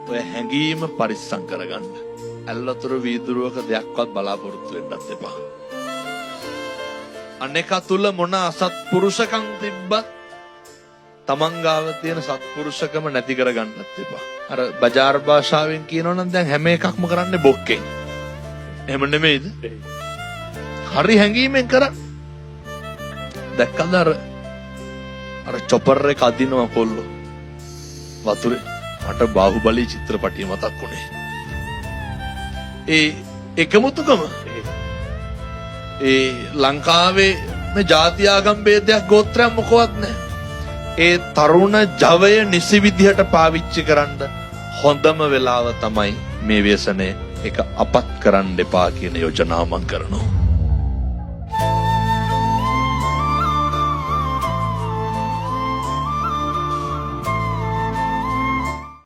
ඔය හැඟීම පරිස්සම් කරගන්න. ඇල්ලතුරු වීදුරුවක දෙයක්වත් බලාපොරොත්තු වෙන්නත් එපා. අනෙක තුල මොන අසත්පුරුෂකම් තිබ්බත් තමන් ගාව තියෙන සත්පුරුෂකම නැති කරගන්නත් එපා. අර බජාර් භාෂාවෙන් කියනවනම් දැන් හැම එකක්ම කරන්නේ බොක්කෙන්. එහෙම නෙමෙයිද? හරි හැඟීමෙන් කරන්න. දැක්කද අර චොපර් එක අදිනවා කොල්ලෝ වතුරේ. මට බාහුබලී චිත්‍රපටිය මතක් වුණේ. ඒ එකමුතුකම ලංකාවේ මේ ජාති ආගම් ભેදයක් ගෝත්‍රයක් මොකවත් නැහැ. ඒ තරුණ ජවය නිසි විදිහට පාවිච්චි කරන්න හොඳම වෙලාව තමයි මේ ව්‍යසනය. ඒක අපත් කරන්න එපා කියන යෝජනාව මම කරනවා.